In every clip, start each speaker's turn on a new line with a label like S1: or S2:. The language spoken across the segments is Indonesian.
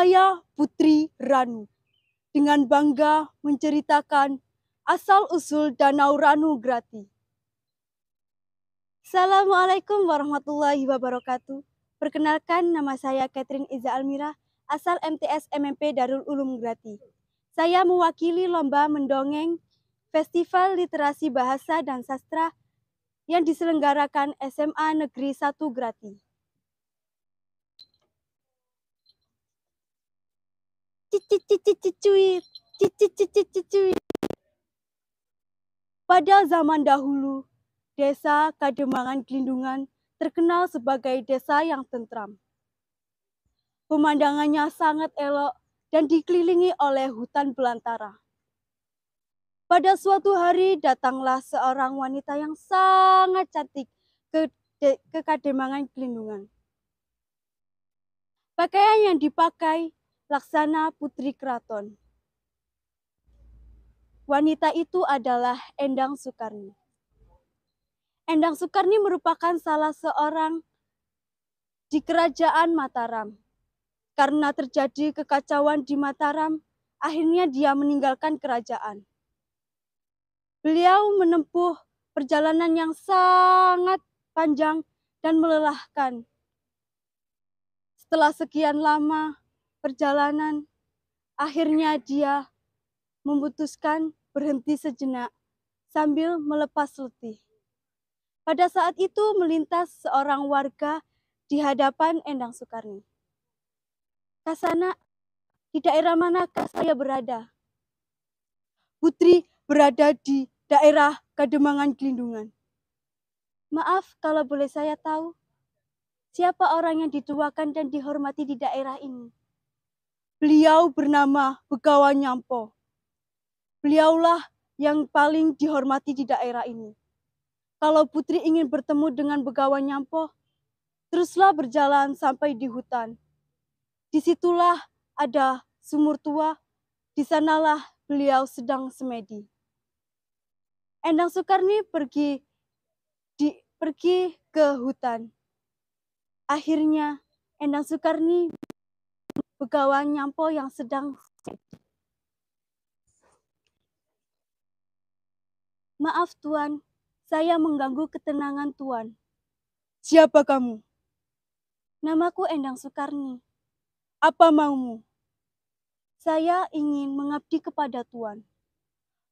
S1: Saya Putri Ranu dengan bangga menceritakan asal-usul Danau Ranu Grati. Assalamualaikum warahmatullahi wabarakatuh. Perkenalkan, nama saya Catherine Iza Almira, asal MTS MMP Darul Ulum Grati. Saya mewakili lomba mendongeng Festival Literasi Bahasa dan Sastra yang diselenggarakan SMA Negeri 1 Grati. Pada zaman dahulu, Desa Kademangan Glindungan terkenal sebagai desa yang tentram. Pemandangannya sangat elok dan dikelilingi oleh hutan belantara. Pada suatu hari datanglah seorang wanita yang sangat cantik ke Kademangan Glindungan. Pakaian yang dipakai laksana putri keraton. Wanita itu adalah Endang Sukarni. Endang Sukarni merupakan salah seorang di kerajaan Mataram. Karena terjadi kekacauan di Mataram, akhirnya dia meninggalkan kerajaan. Beliau menempuh perjalanan yang sangat panjang dan melelahkan. Setelah sekian lama perjalanan, akhirnya dia memutuskan berhenti sejenak sambil melepas letih. Pada saat itu melintas seorang warga di hadapan Endang Sukarni. "Kasana, di daerah manakah saya berada?" "Putri berada di daerah Kademangan Glindungan." "Maaf kalau boleh saya tahu, siapa orang yang dituakan dan dihormati di daerah ini?" "Beliau bernama Begawan Nyampo. Beliaulah yang paling dihormati di daerah ini. Kalau Putri ingin bertemu dengan Begawan Nyampo, teruslah berjalan sampai di hutan. Disitulah ada sumur tua, di sanalah beliau sedang semedi." Endang Sukarni pergi ke hutan. Akhirnya Endang Sukarni Begawan Nyampo yang sedang semedi. "Maaf Tuan, saya mengganggu ketenangan Tuan." "Siapa kamu?" "Namaku Endang Sukarni." "Apa maumu?" "Saya ingin mengabdi kepada Tuan."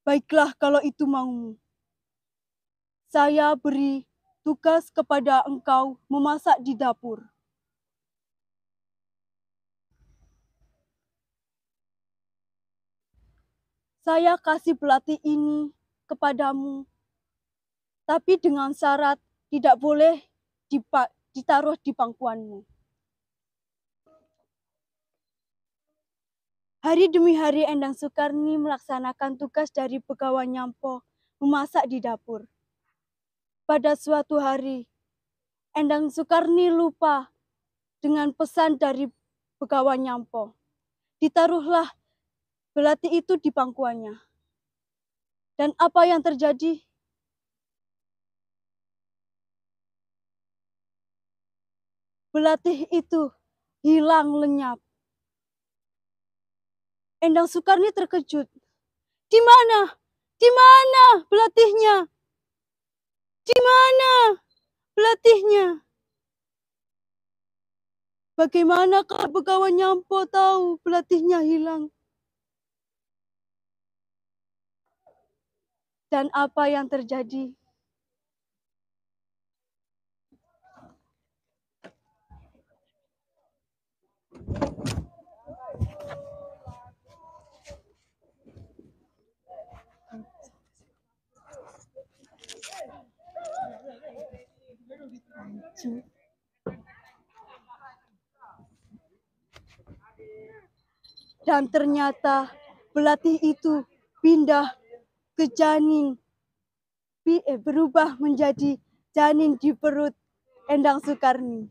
S1: "Baiklah kalau itu maumu. Saya beri tugas kepada engkau memasak di dapur." "Saya kasih pelatih ini kepadamu, tapi dengan syarat tidak boleh ditaruh di pangkuanmu." Hari demi hari Endang Sukarni melaksanakan tugas dari Begawan Nyampo memasak di dapur. Pada suatu hari, Endang Sukarni lupa dengan pesan dari Begawan Nyampo. Ditaruhlah belati itu di pangkuannya. Dan apa yang terjadi? Belati itu hilang lenyap. Endang Sukarni terkejut. "Di mana? Di mana belatihnya? Di mana belatihnya?" Bagaimana kalau Begawan Nyampo tahu pelatihnya hilang? Dan apa yang terjadi? Dan ternyata pelatih itu pindah ke janin, berubah menjadi janin di perut Endang Sukarni.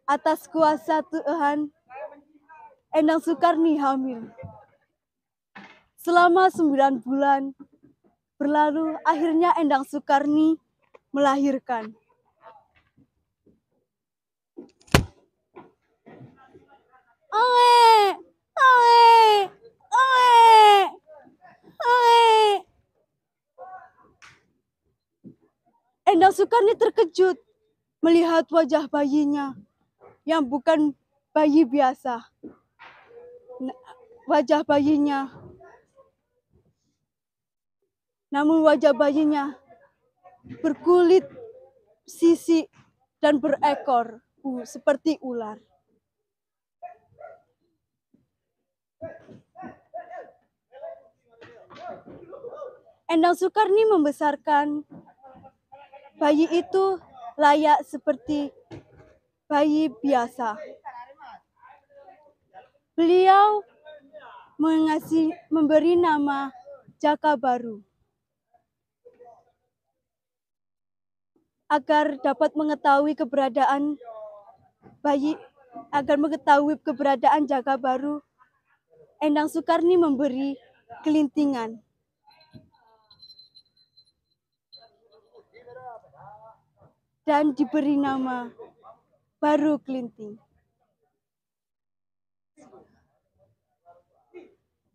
S1: Atas kuasa Tuhan, Endang Sukarni hamil. Selama 9 bulan berlalu, akhirnya Endang Sukarni melahirkan. Oe, oe, oe, oe. Endang Sukarni terkejut melihat wajah bayinya yang bukan bayi biasa. Wajah bayinya, namun wajah bayinya berkulit sisik dan berekor seperti ular. Endang Sukarni membesarkan bayi itu layak seperti bayi biasa. Beliau memberi nama Jaka Baru agar dapat mengetahui keberadaan Jaka Baru. Endang Sukarni memberi kelintingan. Dan diberi nama Baru Kelinting.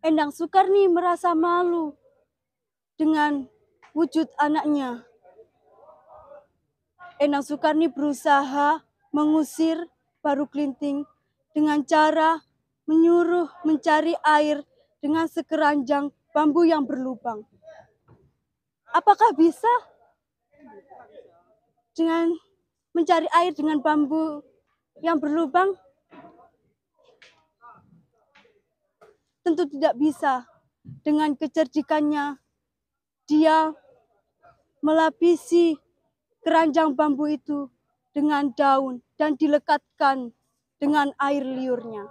S1: Endang Sukarni merasa malu dengan wujud anaknya. Endang Sukarni berusaha mengusir Baru Kelinting dengan cara menyuruh mencari air dengan sekeranjang bambu yang berlubang. Apakah bisa dengan mencari air dengan bambu yang berlubang? Tentu tidak bisa. Dengan kecerdikannya, dia melapisi keranjang bambu itu dengan daun dan dilekatkan dengan air liurnya.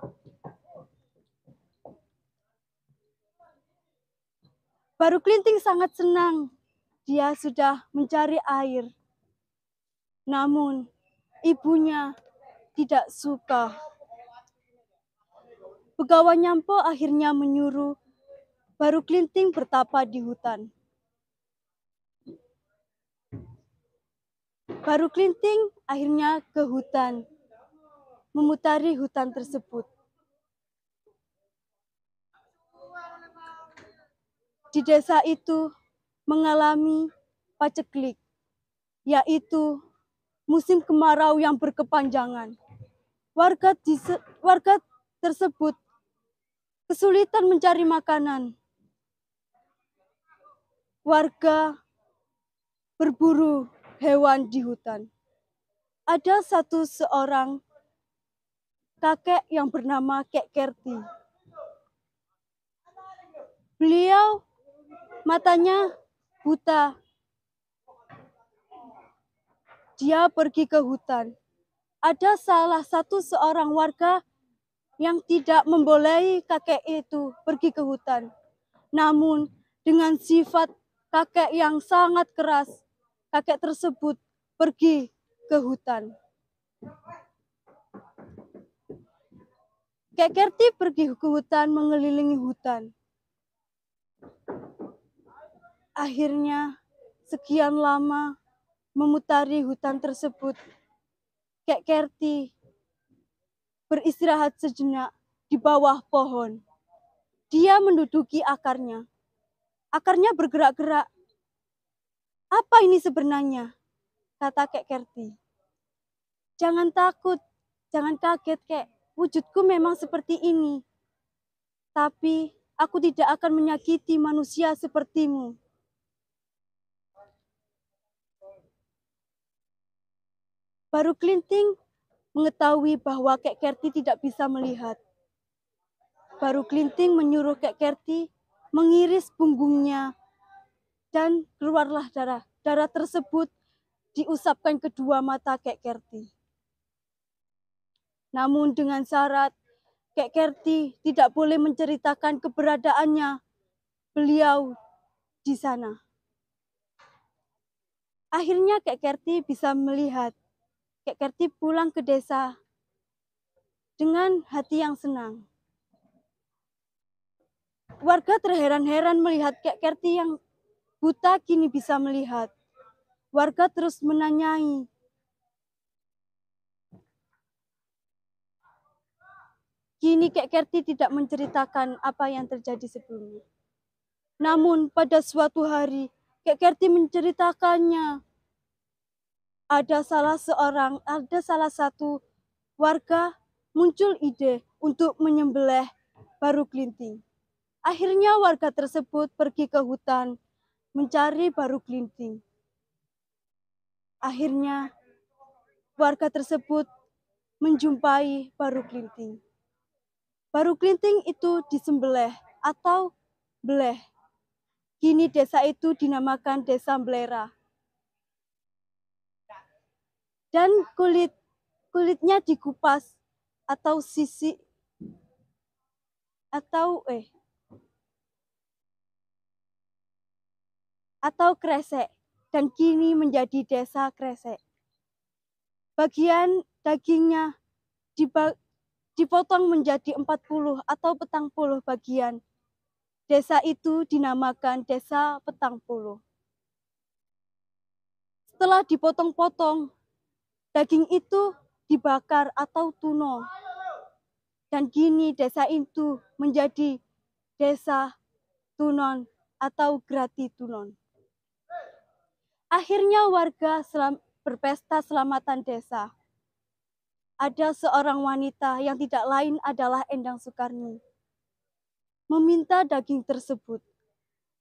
S1: Baru Kelinting sangat senang. Dia sudah mencari air. Namun, ibunya tidak suka. Begawan Nyampo akhirnya menyuruh Baru Kelinting bertapa di hutan. Baru Kelinting akhirnya ke hutan, memutari hutan tersebut. Di desa itu mengalami paceklik, yaitu musim kemarau yang berkepanjangan. Warga tersebut kesulitan mencari makanan. Warga berburu hewan di hutan. Ada seorang kakek yang bernama Kek Kerti. Beliau matanya buta. Dia pergi ke hutan. Ada seorang warga yang tidak membolehi kakek itu pergi ke hutan. Namun dengan sifat kakek yang sangat keras, kakek tersebut pergi ke hutan. Kek Kerti pergi ke hutan, mengelilingi hutan. Akhirnya sekian lama memutari hutan tersebut, Kek Kerti beristirahat sejenak di bawah pohon. Dia menduduki akarnya. Akarnya bergerak-gerak. Apa ini sebenarnya? Kata Kek Kerti. Jangan takut, jangan kaget Kek. Wujudku memang seperti ini. Tapi aku tidak akan menyakiti manusia sepertimu. Baru Kelinting mengetahui bahwa Kek Kerti tidak bisa melihat. Baru Kelinting menyuruh Kek Kerti mengiris punggungnya dan keluarlah darah. Darah tersebut diusapkan kedua mata Kek Kerti. Namun dengan syarat Kek Kerti tidak boleh menceritakan keberadaannya beliau di sana. Akhirnya Kek Kerti bisa melihat. Kek Kerti pulang ke desa dengan hati yang senang. Warga terheran-heran melihat Kek Kerti yang buta kini bisa melihat. Warga terus menanyai, Kini Kek Kerti tidak menceritakan apa yang terjadi sebelumnya. Namun pada suatu hari Kek Kerti menceritakannya. Ada salah satu warga muncul ide untuk menyembelih baru kelinting. Akhirnya warga tersebut pergi ke hutan mencari baru kelinting. Akhirnya warga tersebut menjumpai baru kelinting. Baru kelinting itu disembelih atau beleh. Kini desa itu dinamakan Desa Mlera. Dan kulitnya dikupas atau sisi atau kresek, dan kini menjadi Desa Kresek. Bagian dagingnya dipotong menjadi 40 atau 40 bagian. Desa itu dinamakan Desa Petang-Puluh. Setelah dipotong-potong, daging itu dibakar atau tuno. Dan kini desa itu menjadi Desa Tunon atau Grati Tunon. Akhirnya warga berpesta selamatan desa. Ada seorang wanita yang tidak lain adalah Endang Sukarni meminta daging tersebut.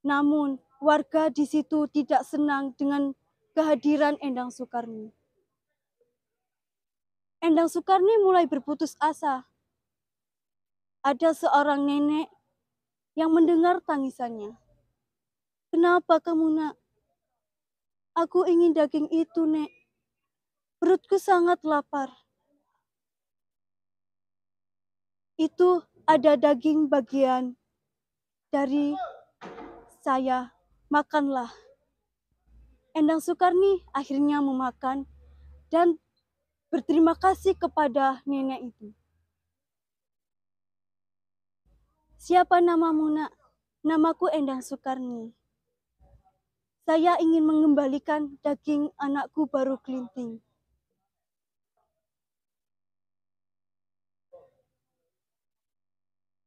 S1: Namun warga di situ tidak senang dengan kehadiran Endang Sukarni. Endang Sukarni mulai berputus asa. Ada seorang nenek yang mendengar tangisannya. "Kenapa kamu, Nak?" "Aku ingin daging itu, Nek. Perutku sangat lapar." "Itu ada daging bagian dari saya, makanlah." Endang Sukarni akhirnya memakan dan berterima kasih kepada nenek itu. "Siapa namamu, Nak?" "Namaku Endang Sukarni. Saya ingin mengembalikan daging anakku baru kelinting."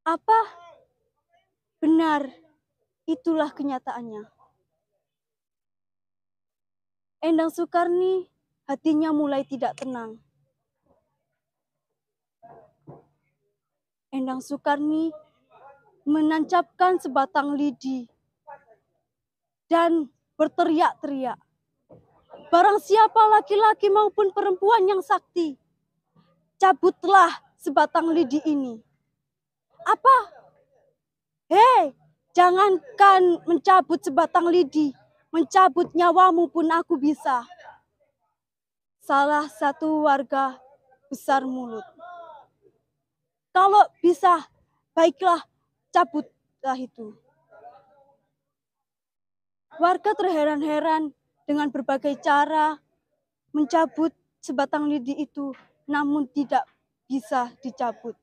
S1: "Apa? Benar, itulah kenyataannya." Endang Sukarni hatinya mulai tidak tenang. Endang Sukarni menancapkan sebatang lidi dan berteriak-teriak, "Barang siapa laki-laki maupun perempuan yang sakti, cabutlah sebatang lidi ini." "Apa? Hei, jangankan mencabut sebatang lidi, mencabut nyawamu pun aku bisa." Salah satu warga besar mulut. "Kalau bisa, baiklah, cabutlah itu." Warga terheran-heran dengan berbagai cara mencabut sebatang lidi itu, namun tidak bisa dicabut.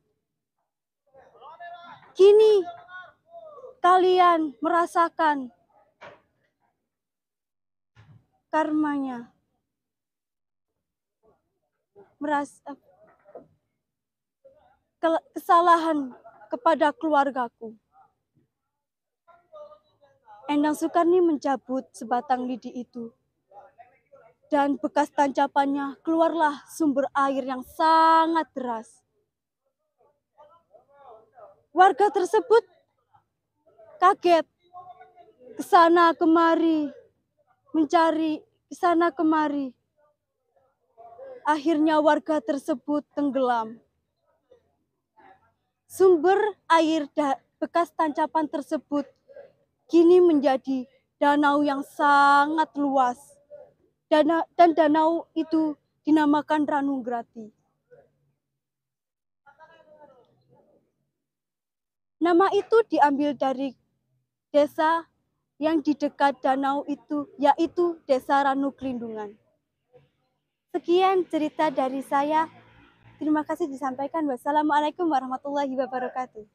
S1: Kini kalian merasakan karmanya, kesalahan kepada keluargaku. Endang Sukarni mencabut sebatang lidi itu, dan bekas tancapannya keluarlah sumber air yang sangat deras. Warga tersebut kaget, kesana kemari, mencari kesana kemari. Akhirnya warga tersebut tenggelam. Sumber air bekas tancapan tersebut kini menjadi danau yang sangat luas. Dan danau itu dinamakan Ranungrati. Nama itu diambil dari desa yang di dekat danau itu, yaitu Desa Ranuklindungan. Sekian cerita dari saya. Terima kasih disampaikan. Wassalamualaikum warahmatullahi wabarakatuh.